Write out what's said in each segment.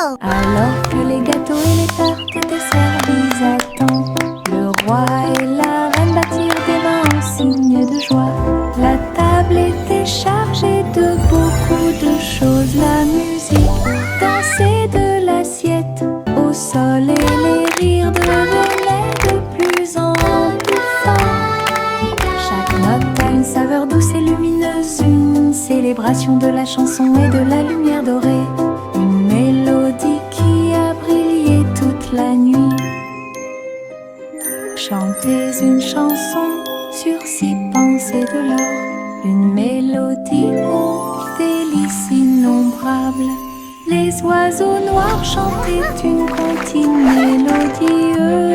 Alors que les gâteaux et les tartes étaient servis à temps, le roi et la reine battirent des mains en signe de joie. La table était chargée de beaucoup de choses, la musique dansait de l'assiette au sol et les rires devenaient de plus en plus forts. Chaque note a une saveur douce et lumineuse, une célébration de la chanson et de la lumière dorée, une mélodie qui a brillé toute la nuit. Chantez une chanson sur 6 pensées de l'or, une mélodie aux délices innombrables. Les oiseaux noirs chantaient une comptine mélodieuse.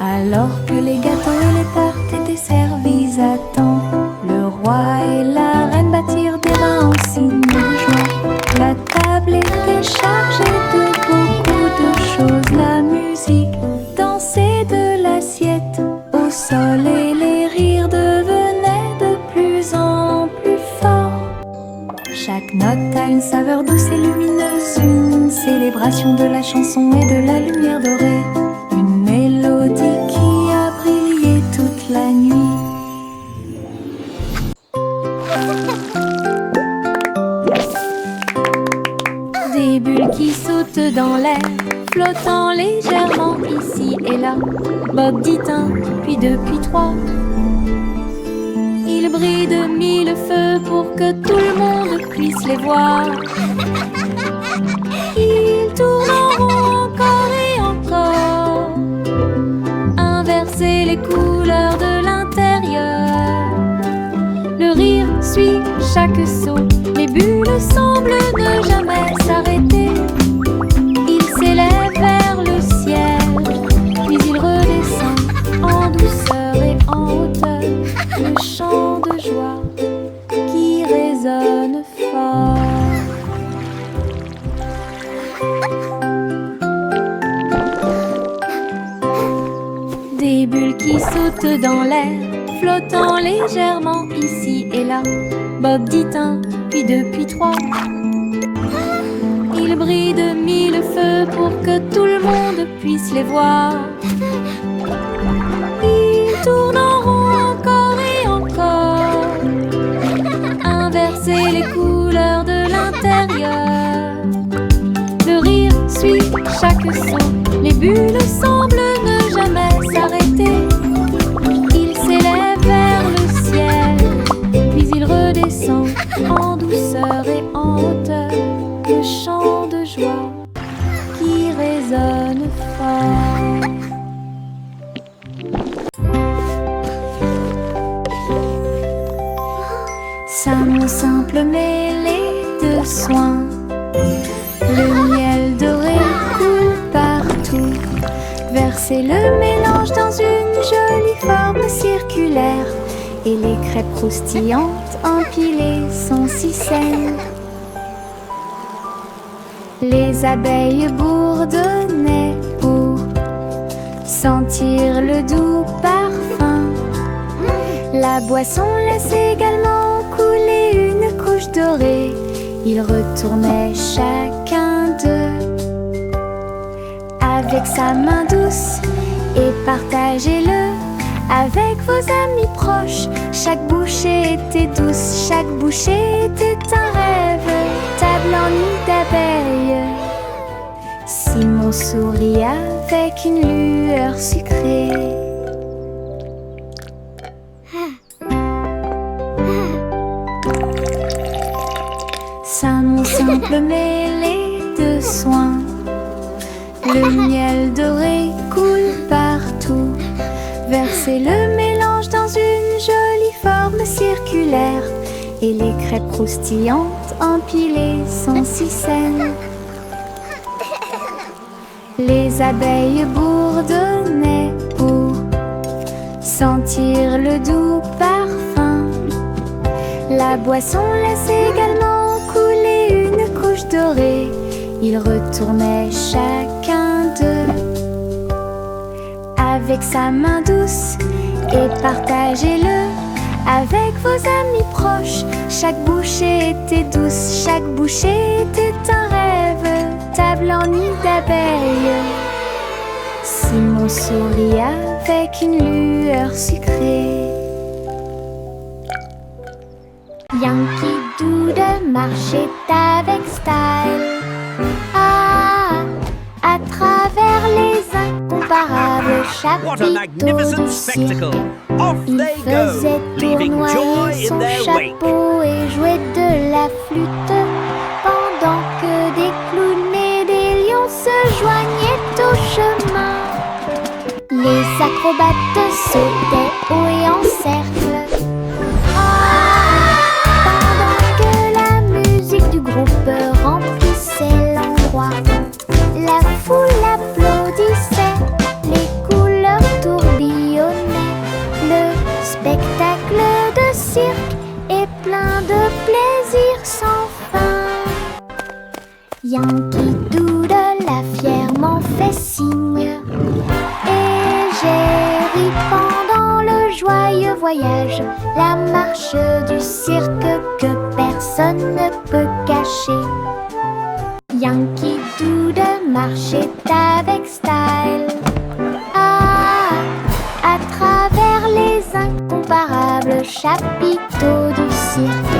Alors que les gâteaux et les tartes étaient servis à temps, le roi et la reine battirent des mains en signe de joie. La table était chargée de beaucoup de choses, la musique dansait de l'assiette au sol et les rires devenaient de plus en plus forts. Chaque note a une saveur douce et lumineuse, une célébration de la chanson et de la lumière dorée, une mélodie qui a brillé toute la nuit. Des bulles qui sautent dans l'air, flottant légèrement ici et là. Bob dit un, puis deux, puis trois. Ils brillent de 1000 feux pour que tout le monde puisse les voir. Ils tournent en rond encore et encore, inverser les couleurs de l'intérieur. Le rire suit chaque saut, les bulles semblent ne jamais s'arrêter. Ils s'élèvent vers le ciel, puis ils redescendent en douceur et en hauteur. Le chant de joie qui résonne fort. Des bulles qui sautent dans l'air, flottant légèrement ici et là. Bob dit un, puis deux, puis trois. Ils brillent de 1000 feux pour que tout le monde puisse les voir. Ils tournent en rond encore et encore, inverser les couleurs de l'intérieur. Le rire suit chaque saut, les bulles semblent ne jamais s'arrêter. Ils s'élèvent vers le ciel, puis ils redescendent en douceur et en hauteur. Le chant de joie qui résonne fort. Salmon simple mêlé de soin, le miel doré coule partout. Versez le mélange dans une jolie forme circulaire, et les crêpes croustillantes empilées sont si saines. Les abeilles bourdonnaient pour sentir le doux parfum. La boisson laisse également couler une couche dorée. Ils retournaient chacun d'eux avec sa main douce et partagez-le avec vos amis proches. Chaque bouchée était douce, chaque bouchée était un rêve. Table en nid d'abeilles, Simon sourit avec une lueur sucrée. Salmon simple mêlé de soin, le miel doré coule partout. Versez le mélange dans une jolie forme circulaire, et les crêpes croustillantes empilées sont si saines. Les abeilles bourdonnaient pour sentir le doux parfum. La boisson laisse également couler une couche dorée. Ils retournaient chacun d'eux avec sa main douce et partagez-le avec vos amis proches. Chaque bouchée était douce, chaque bouchée était un rêve. leur nid d'abeilles. Simon sourit avec une lueur sucrée. Yankee Doodle marchait avec style. À travers les incomparables What a chapiteaux magnificent du cirque. spectacle! Off Il they go, faisait leaving joy tournoyer in son their wake. chapeau et jouait de la flûte, pendant que des clowns et des lions se joignaient au chemin. Les acrobates sautaient haut et en cercle. Pendant que la musique du groupe remplissait l'endroit, la foule applaudissait, les couleurs tourbillonnaient. Le spectacle de cirque est plein de plaisir sans fin. Yankee Doodle a fièrement fait signe, et j'ai ri pendant le joyeux voyage, la marche du cirque que personne ne peut cacher. Yankee Doodle marchait avec style. À travers les incomparables chapiteaux du cirque,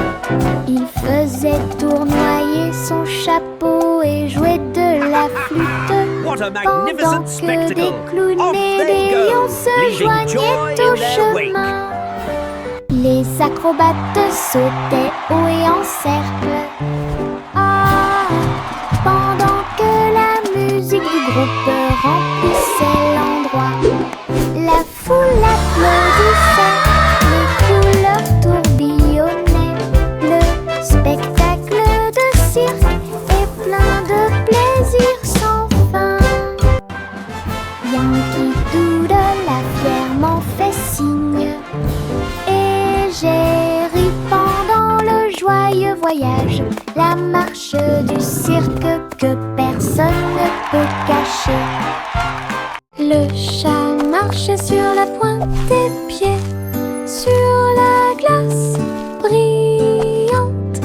il faisait tournoyer son chapeau et jouait de la flûte, What a pendant magnificent que spectacle! des clowns Off et they des go, lions se leaving joignaient joy au in their wake. chemin. Les acrobates sautaient haut et en cercle. Pendant que la musique du groupe remplissait l'endroit, la foule applaudissait, les couleurs tourbillonnaient. Le spectacle de cirque est plein de plaisir sans fin. Yankee Doodle a fièrement fait signe, et j'ai ri pendant le joyeux voyage, la marche du cirque que personne ne peut cacher. Le chat marchait sur la pointe des pieds, sur la glace brillante,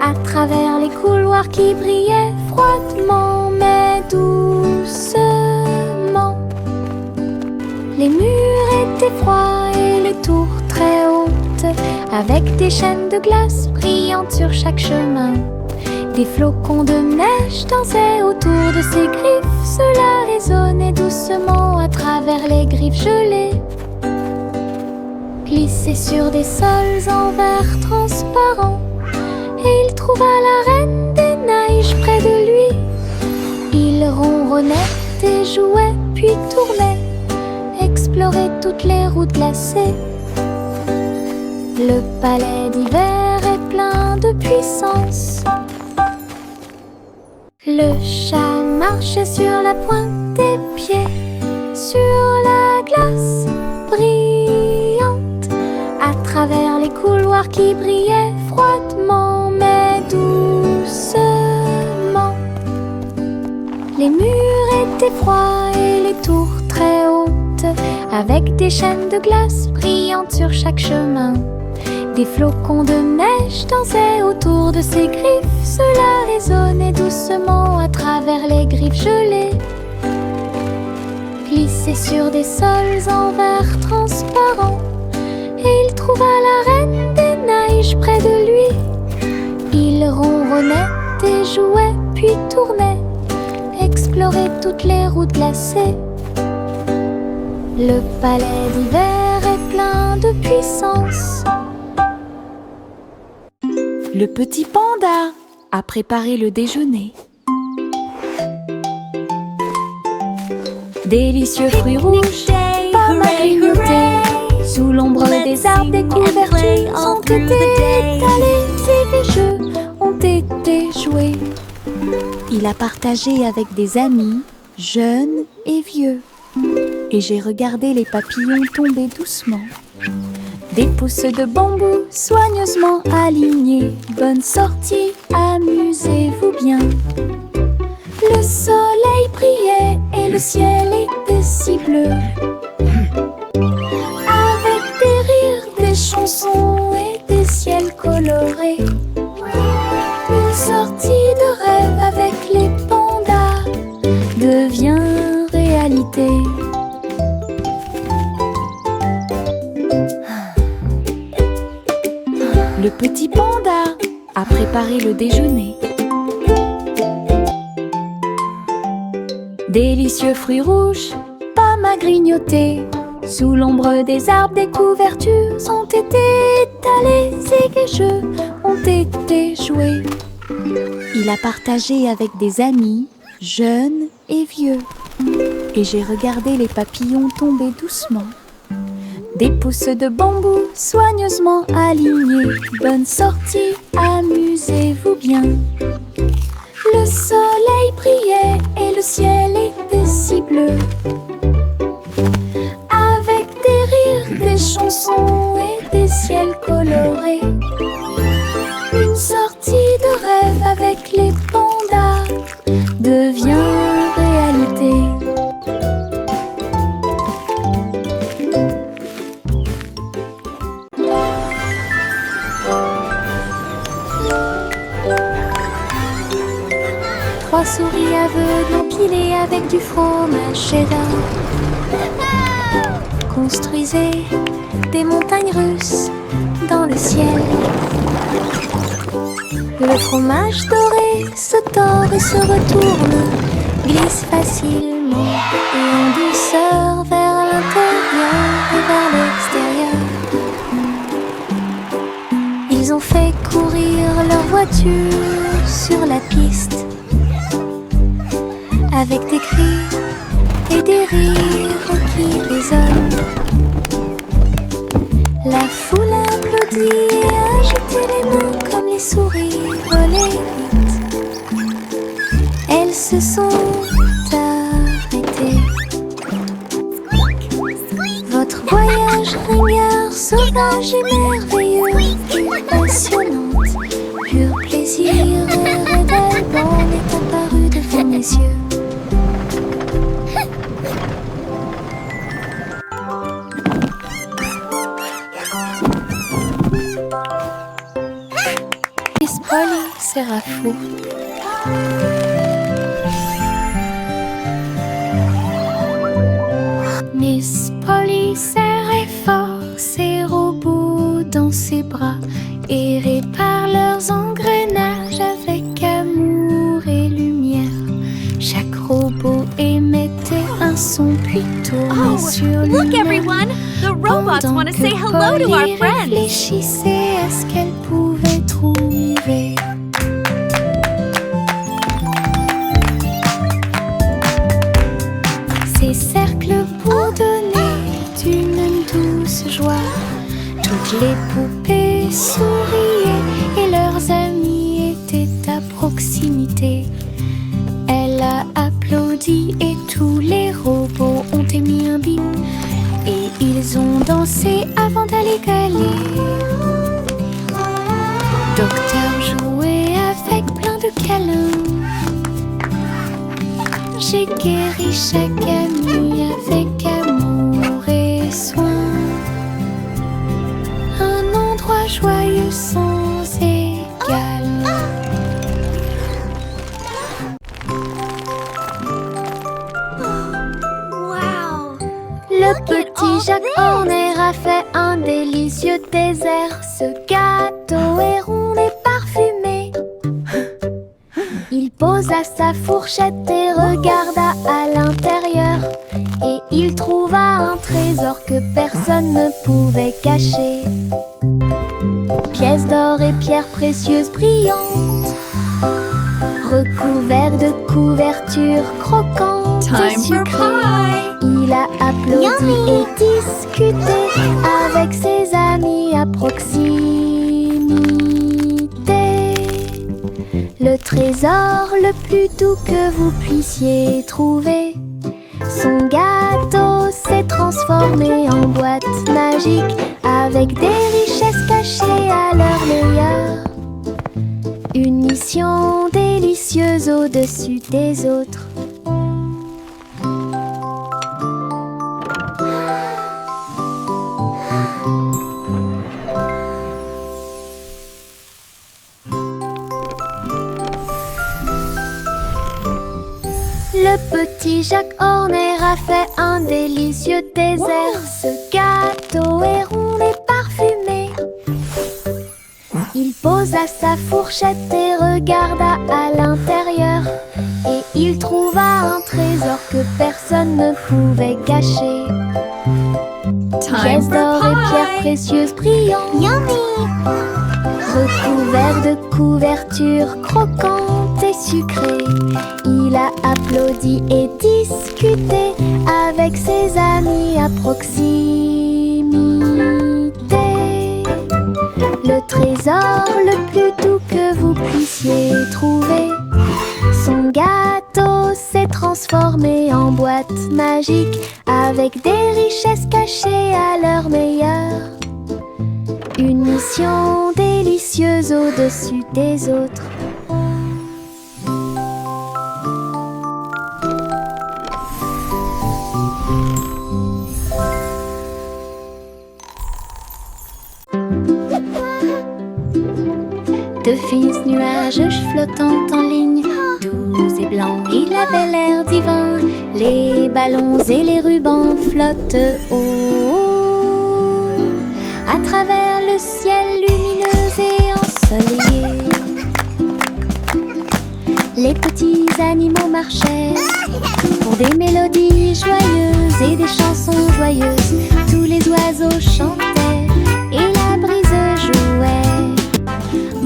à travers les couloirs qui brillaient froidement mais doucement. Les murs étaient froids et les tours très hautes, avec des chaînes de glace brillantes sur chaque chemin. Des flocons de neige dansaient autour de ses griffes, cela résonnait doucement à travers les griffes gelées. Glissait sur des sols en verre transparent, et il trouva la reine des neiges près de lui. Il ronronnait et jouait, puis tournait, explorait toutes les routes glacées. Le palais d'hiver est plein de puissance. Le chat marchait sur la pointe des pieds, sur la glace brillante, à travers les couloirs qui brillaient froidement mais doucement. Les murs étaient froids et les tours très hautes, avec des chaînes de glace brillantes sur chaque chemin. Des flocons de neige dansaient autour de ses griffes, cela résonnait doucement à travers les griffes gelées. Glissait sur des sols en verre transparent, et il trouva la reine des neiges près de lui. Il ronronnait et jouait, puis tournait, explorait toutes les routes glacées. Le palais d'hiver est plein de puissance. Le petit panda a préparé le déjeuner. Délicieux fruits rouges, pommes à grignoter. Sous l'ombre des arbres, des couvertures ont été étalées et les jeux ont été joués. Il a partagé avec des amis, jeunes et vieux. Et j'ai regardé les papillons tomber doucement. Des pousses de bambou soigneusement alignées. Bonne sortie, amusez-vous bien. Le soleil brillait et le ciel était si bleu. Avec des rires, des chansons et des ciels colorés. Une sortie de rêve avec les pandas. petit panda a préparé le déjeuner. Délicieux fruits rouges, pommes à grignoter. Sous l'ombre des arbres, des couvertures ont été étalées et les jeux ont été joués. Il a partagé avec des amis, jeunes et vieux. Et j'ai regardé les papillons tomber doucement. Des pousses de bambou soigneusement alignées. Bonne sortie, amusez-vous bien. Le soleil brillait et le ciel était si bleu. Avec des rires, des chansons et des ciels colorés. Une sortie de rêve avec les pandas devient réalité. 3 souris aveugles empilées avec du fromage cheddar construisaient des montagnes russes dans le ciel. Le fromage doré se tord et se retourne, glisse facilement et en douceur vers l'intérieur et vers l'extérieur. Ils ont fait courir leur voiture sur la piste, avec des cris et des rires qui résonnent. La foule applaudit et agitait les mains comme les souris volaient vite. Elles se sont arrêtées. Votre voyage ringard, sauvage et merveilleux, passionnante, pur plaisir et révèlement est apparu devant mes yeux. Miss Polly sera fou. Miss Polly serrait fort ses robots dans ses bras et répare leurs engrenages avec amour et lumière. Chaque robot émettait un son puis tournait sur lui-même. Look everyone! The robots want to say hello to our friends! Réfléchissait à ce qu'elle pouvait trouver. Ces cercles bourdonnaient d'une douce joie. Toutes les poupées souriaient et leurs amis étaient à proximité. Elle a applaudi et tous les robots ont émis un bip. Et ils ont dansé avant d'aller gagner. Docteur jouait avec plein de câlins. J'ai guéri chaque ami avec amour et soin. Un endroit joyeux sans égal. Wow! Le petit Jacques Horner a fait un délicieux dessert. Ce gâteau est rond et parfumé. Il posa sa fourchette et regarda à l'intérieur. Et il trouva un trésor que personne ne pouvait cacher. Pièces d'or et pierres précieuses brillantes, recouverts de couvertures croquantes et sucrées. Il a applaudi et discuté avec ses amis à proximité. Le trésor le plus doux que vous puissiez trouver. Son gâteau s'est transformé en boîte magique avec des richesses cachées à leur meilleur. Une mission délicieuse au-dessus des autres. Le petit Jacques Horner a fait un délicieux dessert. Ce gâteau est rond et parfumé. Il posa sa fourchette et regarda à l'intérieur. Et il trouva un trésor que personne ne pouvait cacher. Pièces d'or et pierres précieuses brillantes. Yummy! Recouvert de couvertures croquantes et sucrées. Il a applaudi et discuté avec ses amis à proximité. Le trésor le plus doux que vous puissiez trouver. Son gâteau s'est transformé en boîte magique avec des richesses cachées à leur meilleur. Une mission délicieuse au-dessus des autres. De fins nuages flottant en ligne, doux et blancs, il avait l'air divin. Les ballons et les rubans flottent haut à travers le ciel lumineux et ensoleillé. Les petits animaux marchaient pour des mélodies joyeuses et des chansons joyeuses. Tous les oiseaux chantaient et la brise jouait.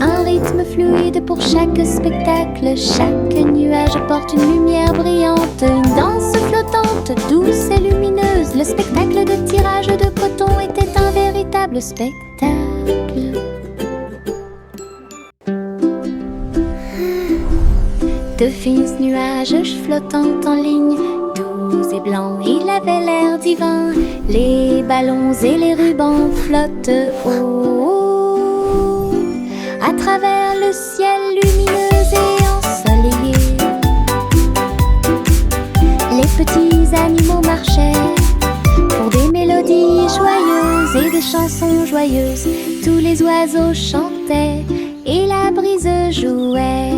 Un rythme fluide pour chaque spectacle. Chaque nuage apporte une lumière brillante. Une danse flottante, douce et lumineuse. Le spectacle de tirage de coton était un véritable spectacle. De fins nuages flottant en ligne, doux et blancs, il avait l'air divin. Les ballons et les rubans flottent haut à travers le ciel lumineux et ensoleillé. Les petits animaux marchaient pour des mélodies joyeuses et des chansons joyeuses. Tous les oiseaux chantaient et la brise jouait.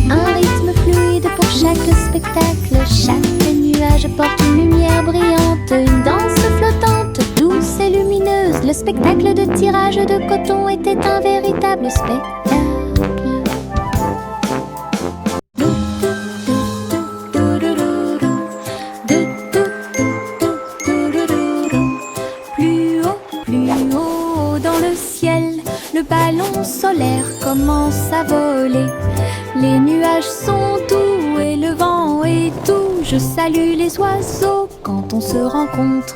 Un rythme fluide pour chaque spectacle. Chaque nuage porte une lumière brillante. Une danse flottante, douce et lumineuse. Le spectacle de tirage de coton était un véritable spectacle. Plus haut dans le ciel, le ballon solaire commence à voler. Les nuages sont doux et le vent est doux. Je salue les oiseaux quand on se rencontre.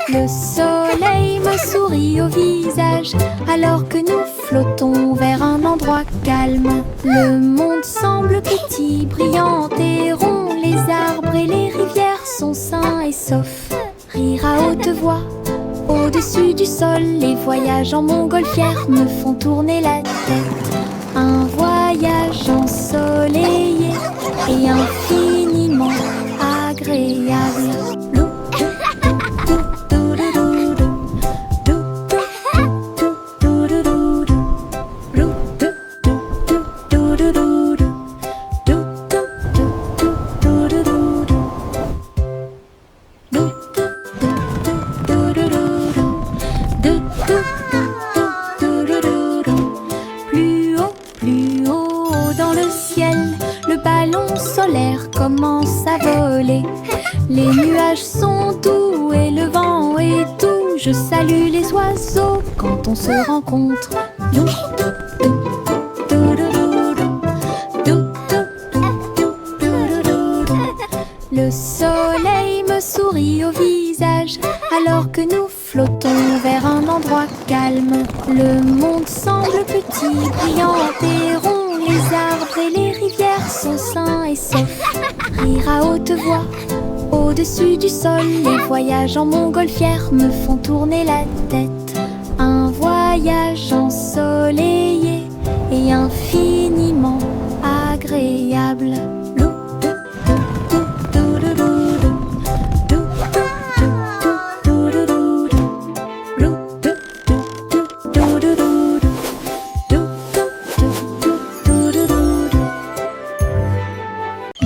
Le soleil me sourit au visage alors que nous flottons vers un endroit calme. Le monde semble petit, brillant et rond. Les arbres et les rivières sont sains et saufs. Rire à haute voix au-dessus du sol, les voyages en montgolfière me font tourner la tête. Un voyage ensoleillé et infiniment agréable. Plus haut dans le ciel, le ballon solaire commence à voler. Les nuages sont doux et le vent est doux. Je salue les oiseaux quand on se rencontre. Le soleil me sourit au visage alors que nous flottons vers un endroit calme. Le monde semble petit, brillant et rond. Les arbres et les rivières sont sains et saufs. Rire à haute voix au-dessus du sol. Les voyages en montgolfière me font tourner la tête. Un voyage ensoleillé et infiniment agréable.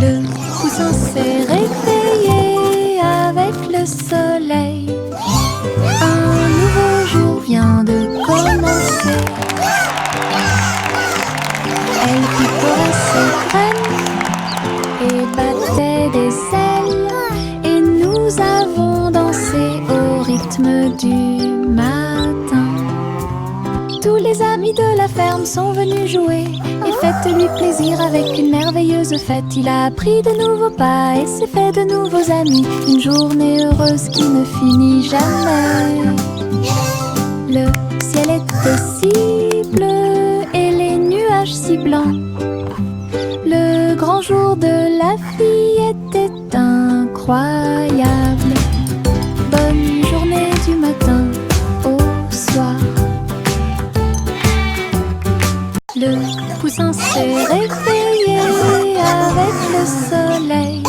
Le poussin s'est réveillé ferme sont venus jouer. Et faites-lui plaisir avec une merveilleuse fête. Il a appris de nouveaux pas et s'est fait de nouveaux amis. Une journée heureuse qui ne finit jamais. Le ciel était si bleu et les nuages si blancs. Le grand jour de la fille était incroyable. Bonne journée du matin au soir. Le poussin s'est réveillé avec le soleil.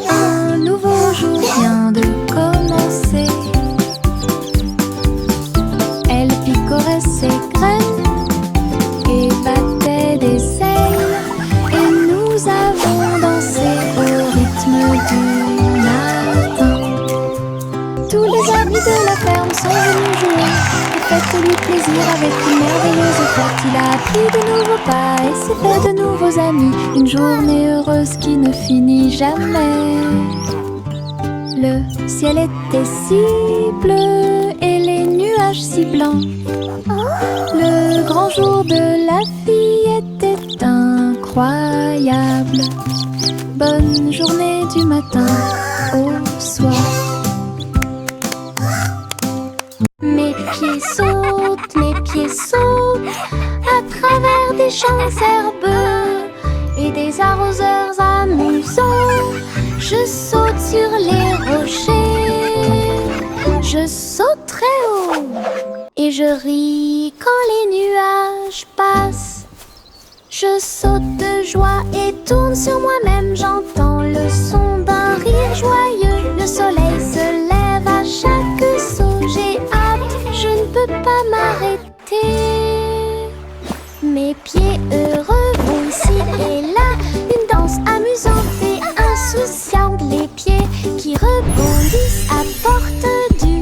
Un nouveau jour vient de commencer. Elle picorait ses graines et battait des ailes. Et nous avons dansé au rythme du matin. Tous les amis de la ferme sont venus jouer. Faites-lui plaisir avec une merveilleuse fête. Il a appris de nouveaux pas et s'est fait de nouveaux amis. Une journée heureuse qui ne finit jamais. Le ciel était si bleu et les nuages si blancs. Le grand jour de la fille était incroyable. Bonne journée du matin au soir. Mes pieds sautent à travers des champs herbeux et des arroseurs amusants. Je saute sur les rochers, je saute très haut et je ris quand les nuages passent. Je saute de joie et tourne sur moi-même. J'entends le son d'un rire joyeux. Le soleil se lève à chaque saut. J'ai hâte, je ne peux pas m'arrêter. Mes pieds heureux vont ici et là. Une danse amusante et insouciante. Les pieds qui rebondissent apportent du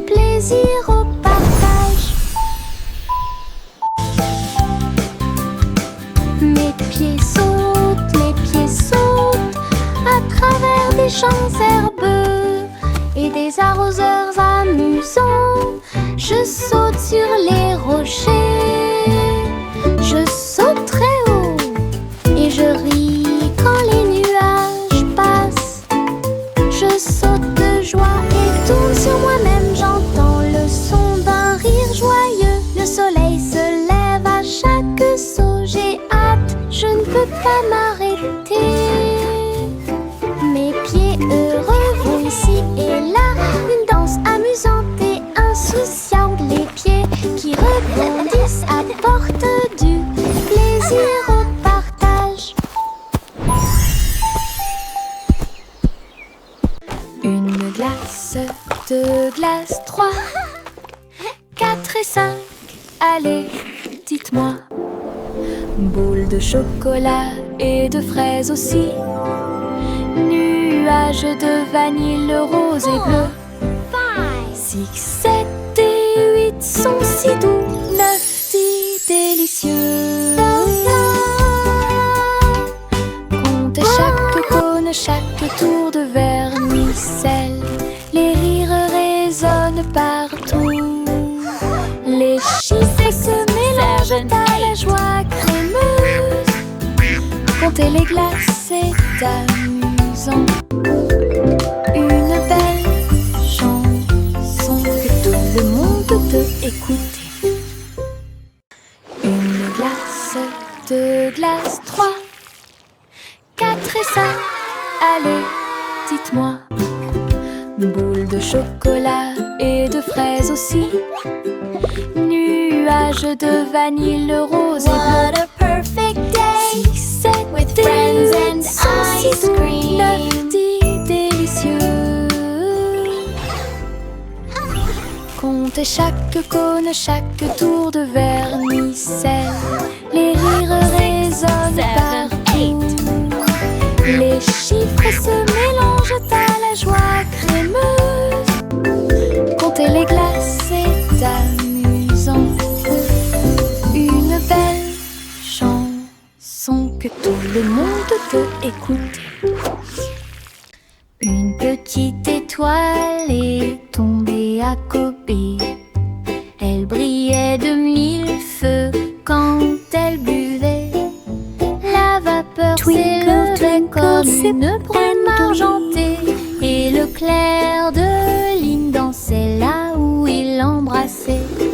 plaisir au partage. Mes pieds sautent à travers des champs herbeux et des arroseurs amusants. Je saute sur les rochers, je saute très haut et je ris quand les nuages passent. Je saute de joie et tourne sur moi-même. J'entends le son d'un rire joyeux. Le soleil se lève à chaque saut. J'ai hâte, je ne peux pas m'arrêter. Mes pieds heureux vont ici et là. Une danse amusante et insouciante. Les pieds qui rebondissent apportent du plaisir au partage. Une glace, deux glaces, trois, 4 et 5. Allez, dites-moi. Boule de chocolat et de fraises aussi. Nuages de vanille rose et bleu. 6, 7 et 8 sont si doux. 9, 10 délicieux. Comptez chaque cône, chaque tour de vermicelle. Les rires résonnent partout. Les chiffres se mélangent à la joie crémeuse. Comptez les glaces, c'est amusant. Une belle chanson que tout le monde peut écouter. Une glace, deux glaces, 3, 4 et 5. Allez, dites-moi. Boule de chocolat et de fraises aussi. Nuages de vanille rose et bleu. What a perfect day 6, 7 with friends and ice cream. 9, 10 délicieux. Comptez chaque cône, chaque tour de vermicelle. Les rires résonnent partout. Les chiffres se mélangent à la joie crémeuse. Comptez les glaces, c'est amusant. Une belle chanson que tout le monde peut écouter. Une petite étoile est tombée à Kobe. Elle brillait de 1000 feux quand buvait.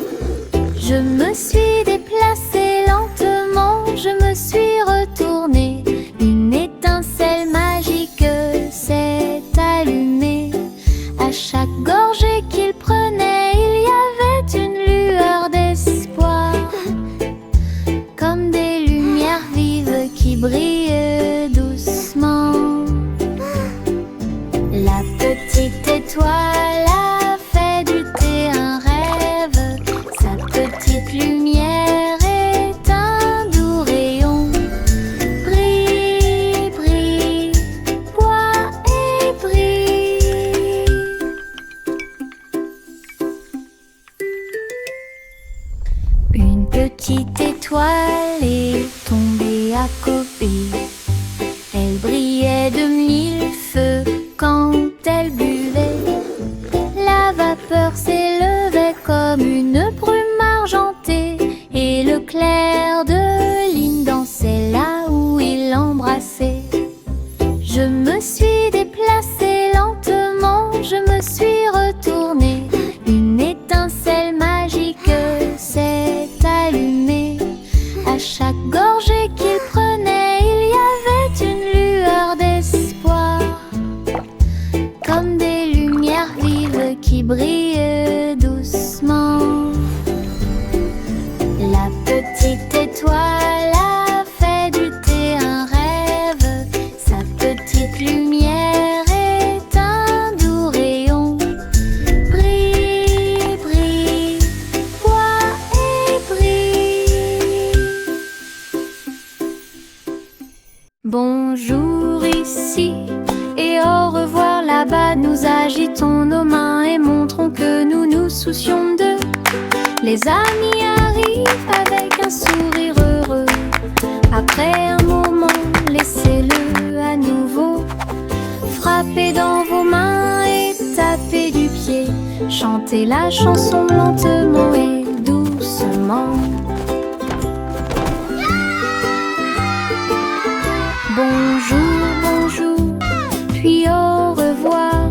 Je me suis déplacée lentement, je me suis retournée. Une étincelle magique s'est allumée. À chaque gorgée qu'il prenait, il y avait une lueur d'espoir, comme des lumières vives qui brillent doucement. La petite étoile a fait du thé un rêve. Sa petite lumière est un doux rayon. Brille, brille, bois et brille. Une petite étoile est tombée à côté. Elle brillait de mille feux quand elle buvait. La vapeur s'élevait comme une brume argentée, et le clair de lune dansait là où il l'embrassait. Je me suis déplacée lentement, je me suis retournée. Une étincelle magique s'est allumée. À chaque gorgée qu'il prenait, il y avait une lueur d'espoir, comme des lumières vives qui brillent doucement. La petite étoile a fait du thé un rêve. Sa petite lumière est un doux rayon. Brille, brille, bois et brille. Bonjour ici et au revoir là-bas. Nous agitons nos mains et montrons que nous nous soucions d'eux. Les amis arrivent avec un sourire heureux. Après un moment, laissez-le à nouveau. Frappez dans vos mains et tapez du pied. Chantez la chanson lentement et doucement. Bonjour, bonjour, puis au revoir.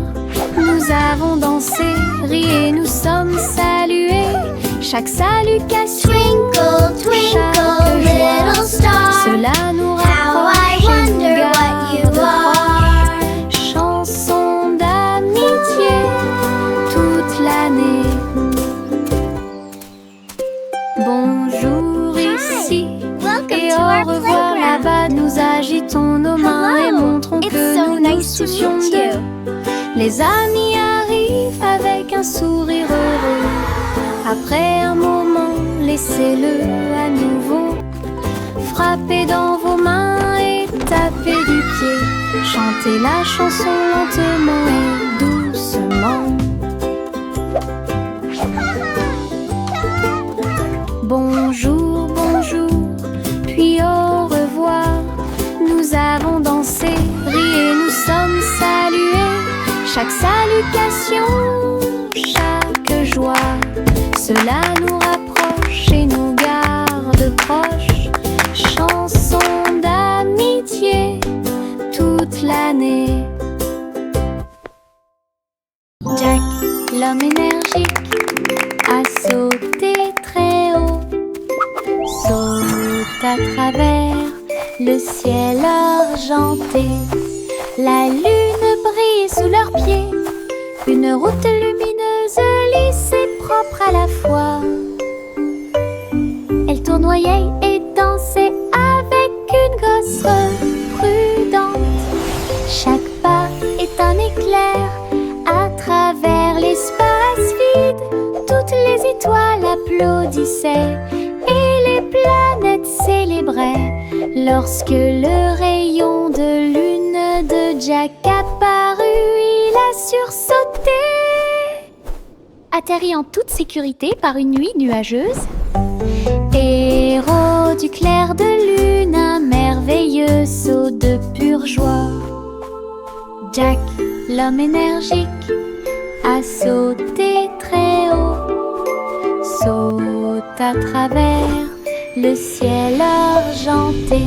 Nous avons dansé, ri et nous sommes salués. Chaque salutation, Twinkle, twinkle, little star, cela nous how I rapproche et nous wonder what garde you are. proches. Chanson d'amitié toute l'année. Bonjour ici Welcome et to au our revoir playground. là-bas. Nous agitons nos mains et Hello, montrons it's que so nous nous nice to soucions meet d'eux. you. Les amis arrivent avec un sourire heureux. Après un moment, laissez-le à nouveau. Frappez dans vos mains et tapez du pied. Chantez la chanson lentement et doucement. Bonjour, bonjour, puis au revoir. Nous avons dansé, ri et nous sommes salués. Chaque salutation, chaque joie, cela nous rapproche et nous garde proches. Chanson d'amitié toute l'année. Jack, l'homme énergique, a sauté très haut. Saute à travers le ciel argenté. La lune brille sous leurs pieds. Une route lumineuse, lisse et propre à la fois. Elle tournoyait et dansait avec une gosse prudente. Chaque pas est un éclair à travers l'espace vide. Toutes les étoiles applaudissaient et les planètes célébraient lorsque le rayon de lune de Jack apparut. Il a sursauté, atterri en toute sécurité par une nuit nuageuse. Héros du clair de lune, un merveilleux saut de pure joie. Jack, l'homme énergique, a sauté très haut. Saute à travers le ciel argenté.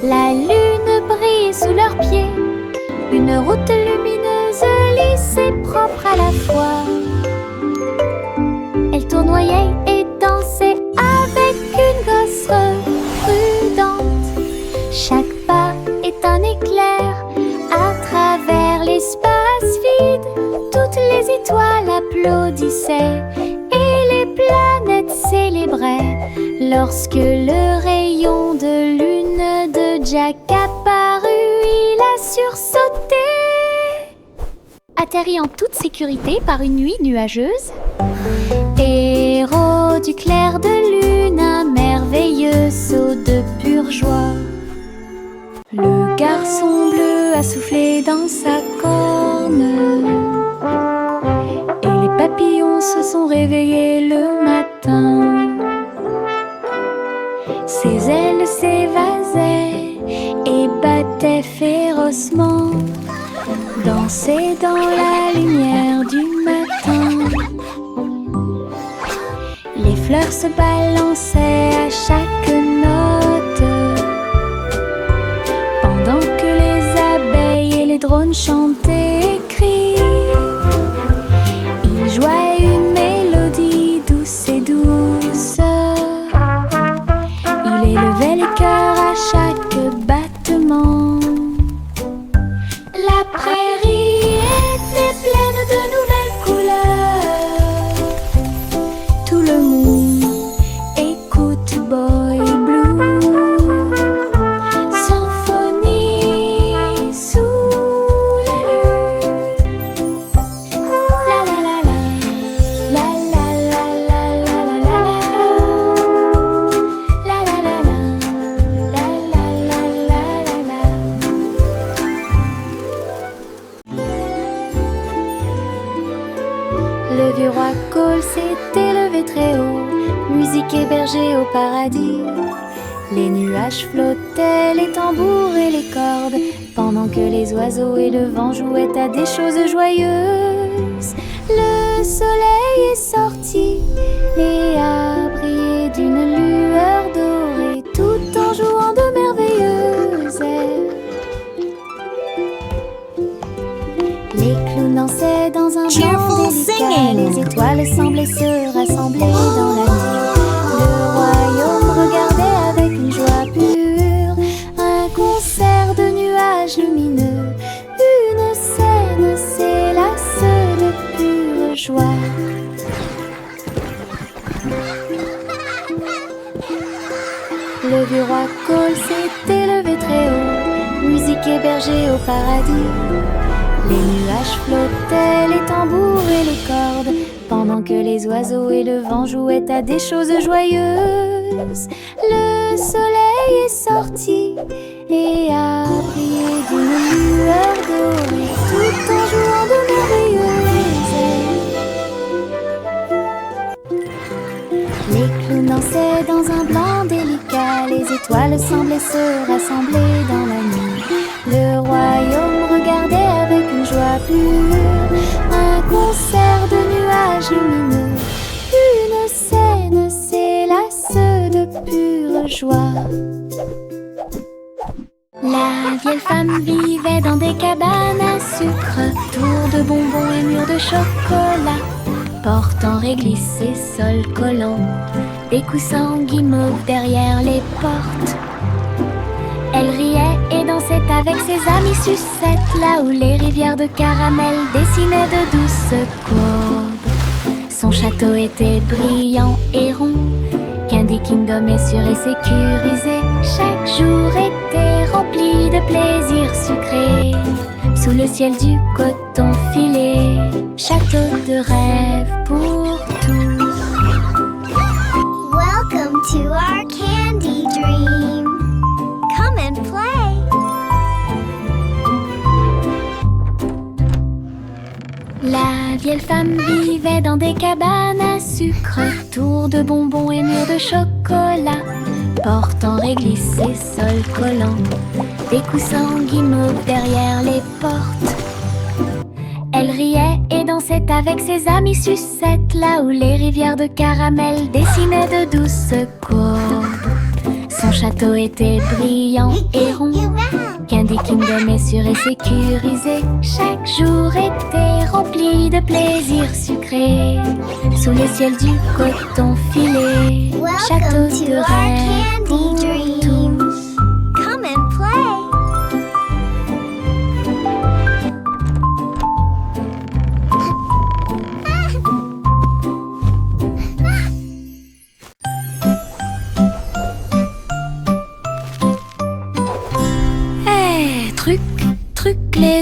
La lune brille sous leurs pieds. Une route lumineuse, lisse et propre à la fois. Elle tournoie applaudissaient et les planètes célébraient lorsque le rayon de lune de Jack apparut. Il a sursauté, atterri en toute sécurité par une nuit nuageuse. Héros du clair de lune, un merveilleux saut de pure joie. Le garçon bleu a soufflé dans sa corne et les papillons se sont réveillés le matin. Ses ailes s'évasaient et battaient férocement, dansaient dans la lumière du matin. Les fleurs se balançaient à chaque note, pendant que les abeilles et les drones chantaient et crient. Ils jouaient une mélodie douce et douce. Il élevait les cœurs à chaque battement. La prairie était pleine de nouvelles couleurs. Tout le monde écoute Boy Blue, symphonie sous la lune. La la la la, la la la la la la la, la la la la, la la la la la. Le vieux roi Cole s'était levé très haut, musique hébergée au paradis. Les nuages flottaient, les tambours et les cordes, pendant que les oiseaux et le vent jouaient à des choses joyeuses. Le soleil est sorti et a brillé d'une lueur dorée, tout en jouant de merveilleuses airs. Les clowns dansaient dans un blanc délicat, les étoiles semblaient se rassembler dans la nuit. Le royaume regardait avec une joie pure un concert de nuages lumineux. Une scène s'élasse de pure joie. Le vieux roi Cole s'était levé très haut, musique hébergée au paradis. Les nuages flottaient, les tambours et les cordes, pendant que les oiseaux et le vent jouaient à des choses joyeuses. Le soleil est sorti et a brillé d'une lueur dorée, tout en jouant de merveilleuses airs. Les clowns dansaient dans un blanc délicat, les étoiles semblaient se rassembler dans la nuit. Le royaume regardait avec une joie pure un concert de nuages lumineux. Une scène s'élasse de pure joie. La vieille femme vivait dans des cabanes à sucre, tours de bonbons et murs de chocolat, portant réglisse et sol collant, des coussins guimauves derrière les portes. Elle riait et dansait avec ses amis sucettes, là où les rivières de caramel dessinaient de douces courbes. Son château était brillant et rond, Candy Kingdom est sûr et sécurisé. Chaque jour était rempli de plaisirs sucrés, sous le ciel du coton filé. Château de rêve pour tous. Welcome to our candy dream. Come and play. La vieille femme vivait dans des cabanes à sucre, tours de bonbons et murs de chocolat, portant réglisse et sol collant, des coussins guimauves derrière les portes. Elle riait et dansait avec ses amis sucettes, là où les rivières de caramel dessinaient de douces courbes. Son château était brillant et rond, Candy Kingdom est sûr et sécurisé. Chaque jour était rempli de plaisirs sucrés, sous le ciel du coton filé. Château Welcome to de our rêve pour candy dream. tous. Come and play.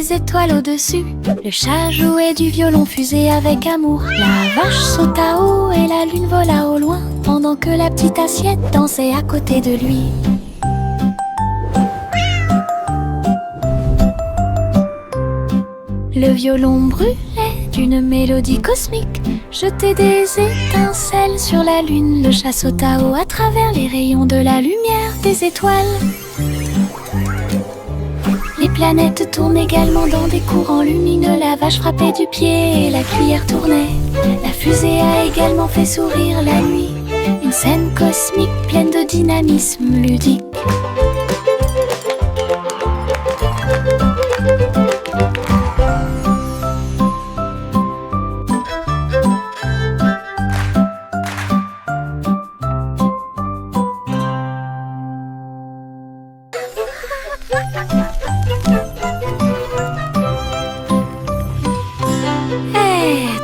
les étoiles au-dessus. Le chat jouait du violon fusée avec amour. La vache sauta haut et la lune vola au loin, pendant que la petite assiette dansait à côté de lui. Le violon brûlait d'une mélodie cosmique, jetait des étincelles sur la lune. Le chat sauta haut à travers les rayons de la lumière des étoiles. Les planètes tournent également dans des courants lumineux. La vache frappait du pied et la cuillère tournait. La fusée a également fait sourire la nuit. Une scène cosmique pleine de dynamisme ludique.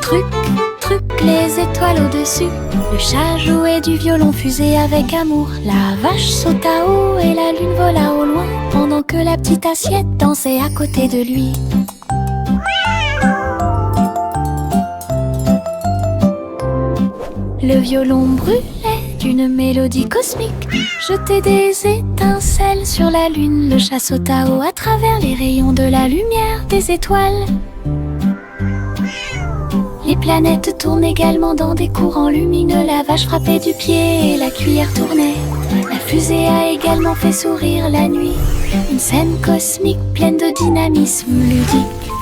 Truc, truc, les étoiles au-dessus. Le chat jouait du violon fusée avec amour. La vache sauta haut et la lune vola au loin, pendant que la petite assiette dansait à côté de lui. Le violon brûlait d'une mélodie cosmique, jetait des étincelles sur la lune. Le chat sauta haut à travers les rayons de la lumière des étoiles. Les planètes tournent également dans des courants lumineux. La vache frappait du pied et la cuillère tournait. La fusée a également fait sourire la nuit. Une scène cosmique pleine de dynamisme ludique.